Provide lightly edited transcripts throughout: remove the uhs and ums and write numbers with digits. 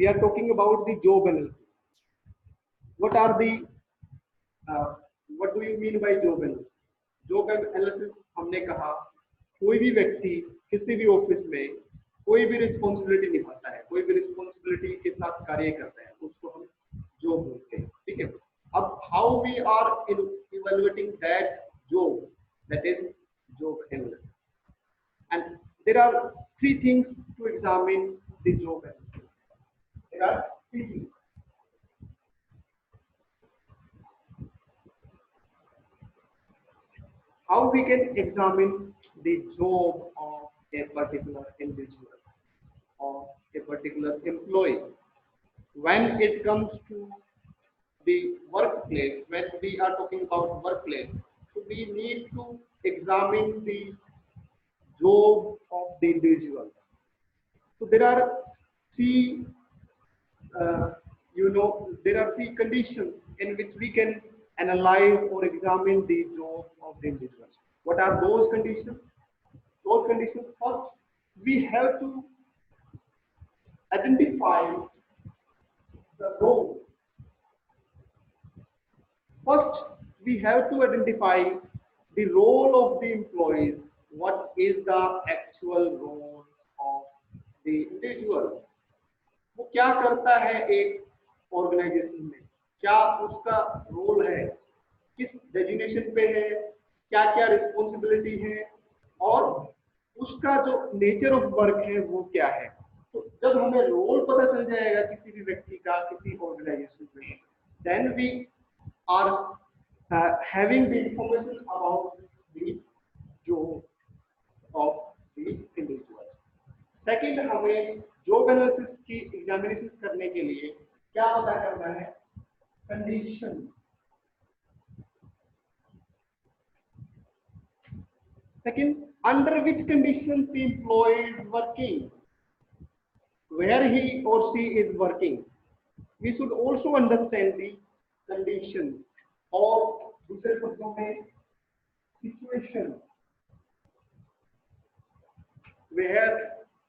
we are talking about the job analysis. What are the what do you mean by job analysis? Job analysis हमने कहा कोई भी व्यक्ति किसी भी ऑफिस में कोई भी रिस्पॉन्सिबिलिटी निभाता है, कोई भी रिस्पॉन्सिबिलिटी के साथ कार्य करता है, उसको हम जॉब बोलते हैं। ठीक है, अब how we are evaluating that job, that is job analysis, and there are three things to examine the job analysis. There are three things. How we can examine the job of a particular individual or a particular employee when it comes to the workplace. When we are talking about workplace, so we need to examine the job of the individual. So there are three there are three conditions in which we can analyze or examine the job of the individual. What are those conditions? Those conditions, first, we have to identify the role. First, we have to identify the role of the employees. What is the actual role of the individual? वो क्या करता है एक organisation में, क्या उसका role है, किस डेजिग्नेशन पे है, क्या क्या रिस्पॉन्सिबिलिटी है, और उसका जो नेचर ऑफ वर्क है वो क्या है। तो जब हमें रोल पता चल जाएगा किसी भी व्यक्ति का किसी ऑर्गेनाइजेशन में, then we are having the information about the job of the individual. Second, हमें जॉब एनालिसिस की एग्जामिनेशन करने के लिए क्या पता करना है? Condition. Second, under which condition the employ is working, where he और she is working. We should also understand the condition, और दूसरे शब्दों में situation where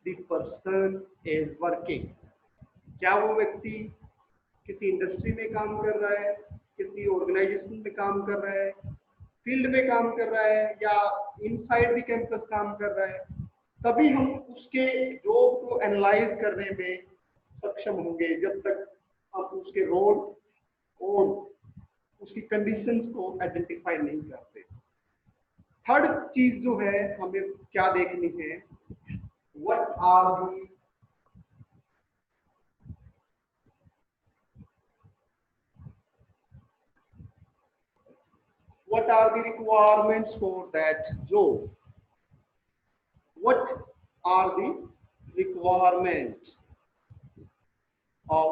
the person is working। क्या वो व्यक्ति किसी इंडस्ट्री में काम कर रहा है, किसी ऑर्गेनाइजेशन में काम कर रहा है, फील्ड में काम कर रहा है, या इनसाइड द कैंपस काम कर रहा है, तभी हम उसके जॉब को एनालाइज करने में सक्षम होंगे, जब तक हम उसके रोल और उसकी कंडीशंस को आइडेंटिफाई नहीं करते। थर्ड चीज जो है हमें क्या देखनी है? What are the requirements for that job? What are the requirements of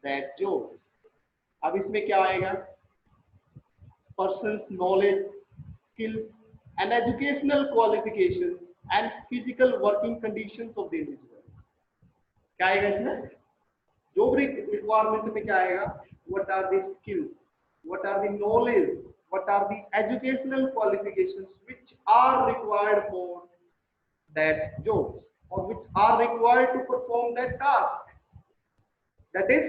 that job? अब इसमें क्या आएगा? Person's knowledge, skill and educational qualifications and physical working conditions of the individual। क्या आएगा इसमें? जॉब रिक्वायरमेंट में क्या आएगा? What are the skills, what are the knowledge, what are the educational qualifications which are required for that job, or which are required to perform that task. That is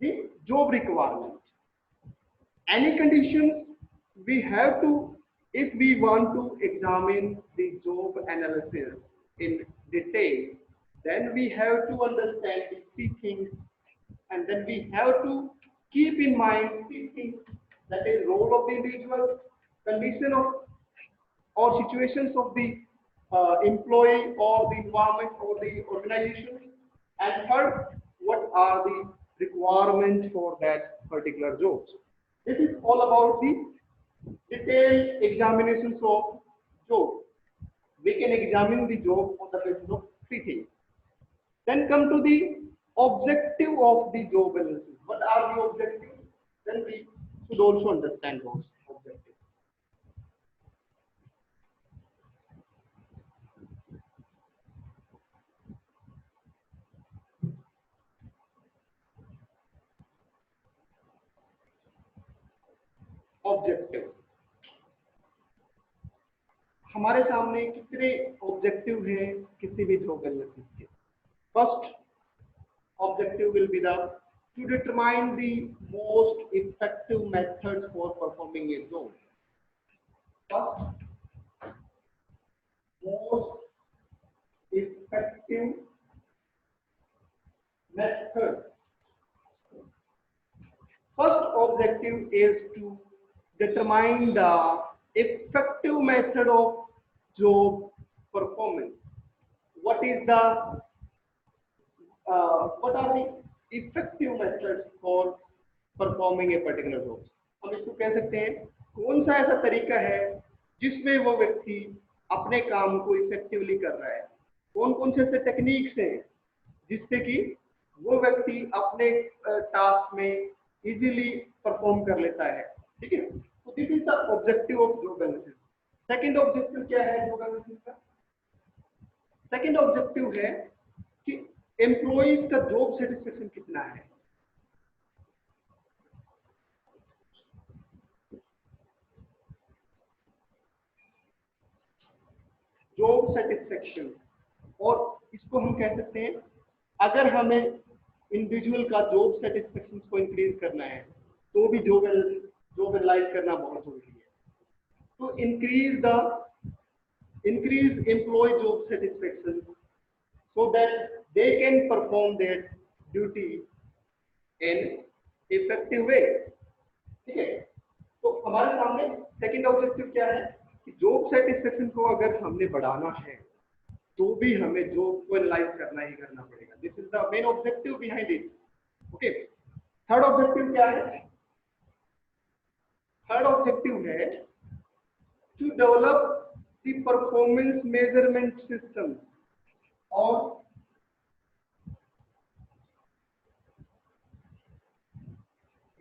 the job requirement. Any conditions we have to, if we want to examine the job analysis in detail, then we have to understand the three things, and then we have to keep in mind three things, that is role of the individual, condition of or situations of the employee or the environment or the organization, and third, what are the requirements for that particular job. This is all about the detailed examinations of job. We can examine the job on the basis of three things. Then come to the objective of the job analysis. What are the objectives? Then we should also understand those objectives. Objective, हमारे सामने कितने objective हैं किसी भी job analysis के? First objective will be the to determine the most effective methods for performing a job. First, most effective method. First objective is to determine the effective method of job performance. What is the what are the effective methods for performing a particular job? हम इसको कह सकते हैं कौन सा ऐसा तरीका है जिसमें वो व्यक्ति अपने काम को इफेक्टिवली कर रहा है, कौन कौन से ऐसे टेक्निक्स हैं जिससे कि वो व्यक्ति अपने टास्क में इजीली परफॉर्म कर लेता है. ठीक है, तो this is the objective of job analysis. Second objective क्या है जॉब एनालिसिस का? सेकंड ऑब्जेक्टिव है कि एम्प्लॉइज का जॉब सेटिस्फेक्शन कितना है. जॉब सेटिस्फेक्शन, और इसको हम कह सकते हैं अगर हमें इंडिविजुअल का जॉब सेटिस्फेक्शन को इंक्रीज करना है तो भी जॉब एनालाइज करना बहुत जरूरी है. तो increase employee job satisfaction so that they can perform their duty in effective way. ठीक है, तो हमारे सामने सेकंड ऑब्जेक्टिव क्या है कि जॉब सेटिस्फेक्शन को अगर हमने बढ़ाना है तो भी हमें जॉब को एनालाइज करना ही करना पड़ेगा. This is the main objective behind it. Okay, third objective क्या है? थर्ड ऑब्जेक्टिव है to develop the performance measurement system, और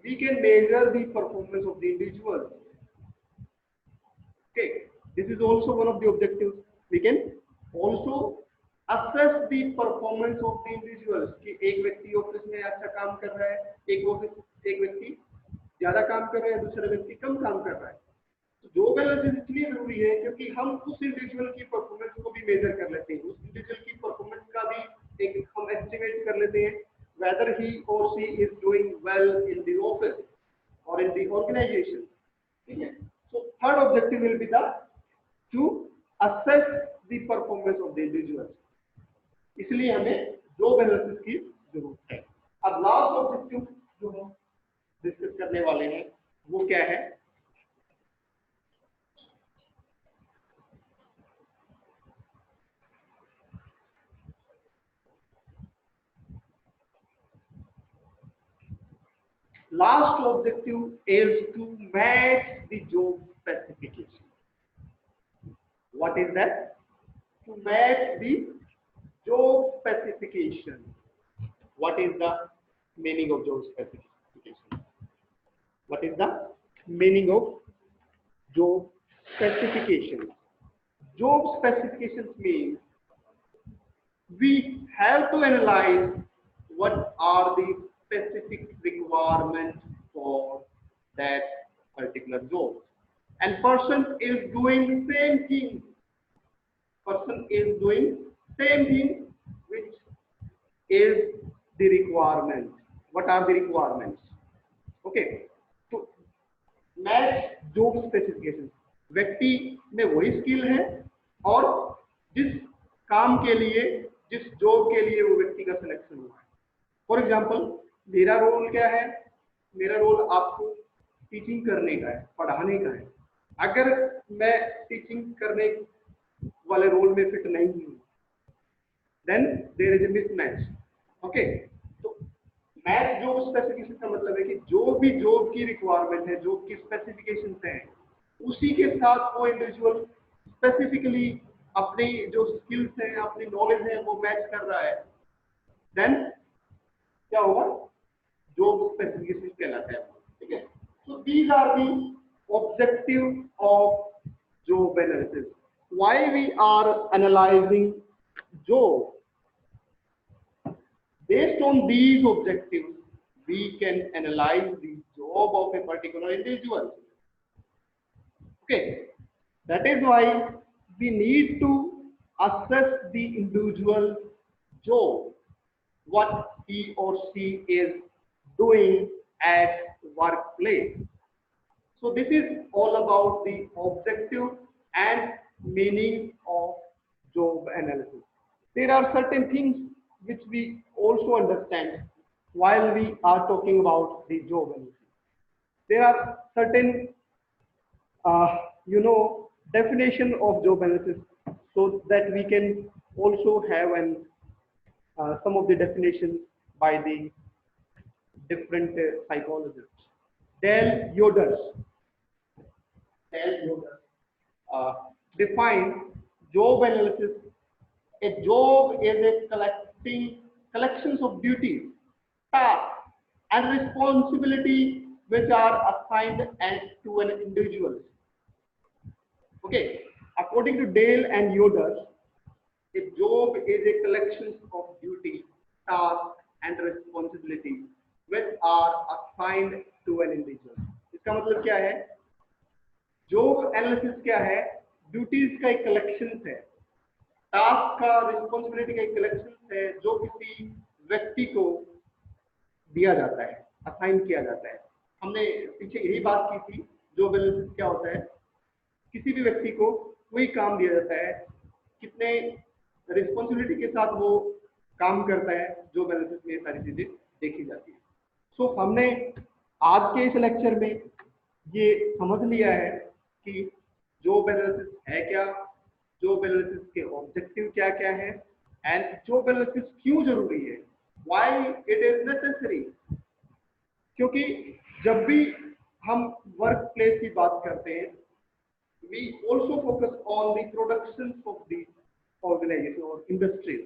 we can measure the performance of the individual. Okay, this is also one of the objectives. We can also assess the performance of the individuals कि एक व्यक्ति office में अच्छा काम कर रहा है, एक व्यक्ति ज्यादा काम कर रहा है, दूसरा व्यक्ति कम काम कर रहा है. तो जॉब एनालिसिस इसलिए जरूरी है क्योंकि हम उस इंडिविजुअल की परफॉर्मेंस को भी मेजर कर लेते हैं, उस इंडिविजुअल की परफॉर्मेंस का भी एक हम एस्टिमेट कर लेते हैं whether he or she is doing well in the office or in the organization. ठीक है, so third objective will be the to assess the performance of the individuals. इसलिए हमें जॉब एनालिसिस की जरूरत है. अब लास्ट ऑब्जेक्टिव जो हम डिस्कस करने वाले हैं वो क्या है? Last objective is to match the job specification. What is that? To match the job specification. What is the meaning of job specification? What is the meaning of job specification? Job specifications means we have to analyze what are the specific requirements for that particular job, and person is doing same thing. Person is doing same thing which is the requirement. What are the requirements? Okay, so match job specifications. व्यक्ति में वही skill है और जिस काम के लिए, जिस जॉब के लिए वो व्यक्ति का सिलेक्शन हुआ है. फॉर एग्जाम्पल, मेरा रोल क्या है? मेरा रोल आपको टीचिंग करने का है, पढ़ाने का है. अगर मैं टीचिंग करने वाले रोल में फिट नहीं हूँ, then there is a mismatch. Okay, तो मैच जॉब स्पेसिफिकेशन का मतलब है कि जो भी जॉब की रिक्वायरमेंट है, जॉब की स्पेसिफिकेशंस हैं, उसी के साथ वो इंडिविजुअल स्पेसिफिकली अपनी जो स्किल्स हैं, अपनी नॉलेज है, वो मैच कर रहा है, देन क्या होगा? जॉब स्पेसिफिकेशन कहलाता है. ठीक है, so these are the objective of job analysis. Why we are analyzing job? Based on these objectives, we can analyze the job of a particular individual. Okay, that is why we need to assess the individual job. what he or she is doing at workplace. So this is all about the objective and meaning of job analysis. There are certain things which we also understand while we are talking about the job analysis. There are certain, definition of job analysis, so that we can also have some of the definitions by the different psychologists. Dale Yoders uh, define job analysis. A job is a collections of duties, tasks, and responsibility which are assigned and to an individual. Okay, according to Dale and Yoder, a job is a collection of duty, tasks, and responsibility which are assigned to an individual. इसका मतलब क्या है? Job analysis क्या है? Duties का एक collection है, task का, रिस्पॉन्सिबिलिटी का एक कलेक्शन है जो किसी व्यक्ति को दिया जाता है, असाइन किया जाता है। हमने पीछे यही बात की थी, जॉब एनालिसिस क्या होता है? किसी भी व्यक्ति को कोई काम दिया जाता है, कितने रिस्पॉन्सिबिलिटी के साथ वो काम करता है, जॉब एनालिसिस में ये सारी चीजें देखी जाती है। सो हमने आज के इस लेक्चर में ये समझ लिया है कि जॉब एनालिसिस है क्या, जॉब एनालिसिस के ऑब्जेक्टिव क्या क्या है, एंड जॉब एनालिसिस क्यों जरूरी है, व्हाई इट इज नेसेसरी। क्योंकि जब भी हम वर्क प्लेस की बात करते हैं, we also focus on the productions of the organization or industries,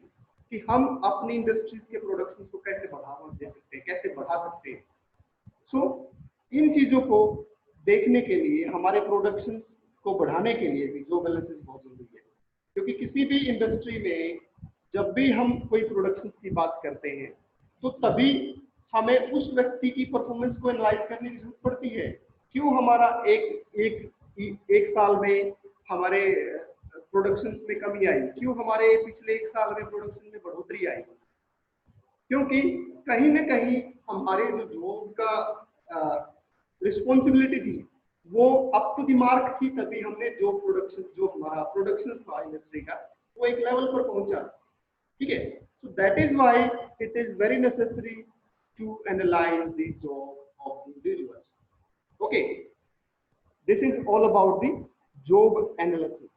कि हम अपनी इंडस्ट्रीज के प्रोडक्शन को कैसे बढ़ावा दे सकते हैं, कैसे बढ़ा सकते हैं। सो इन चीजों को देखने के लिए, हमारे प्रोडक्शन को बढ़ाने के लिए भी जॉब एनालिसिस बहुत जरूरी है। क्योंकि किसी भी इंडस्ट्री में जब भी हम कोई प्रोडक्शन की बात करते हैं, तो तभी हमें उस व्यक्ति की परफॉर्मेंस को एनालाइज करने की जरूरत पड़ती है। क्यों हमारा एक साल में हमारे प्रोडक्शन में कमी आई, क्यों हमारे पिछले एक साल में प्रोडक्शन में बढ़ोतरी आई? क्योंकि कहीं ना कहीं हमारे जो जॉब का रिस्पॉन्सिबिलिटी थी वो अप टू द मार्क थी, तभी हमने जो हमारा प्रोडक्शन था इंडस्ट्री का, वो एक लेवल पर पहुंचा। ठीक है, so that is why it is very necessary to analyse the job of individuals. Okay, this is all about the job analysis.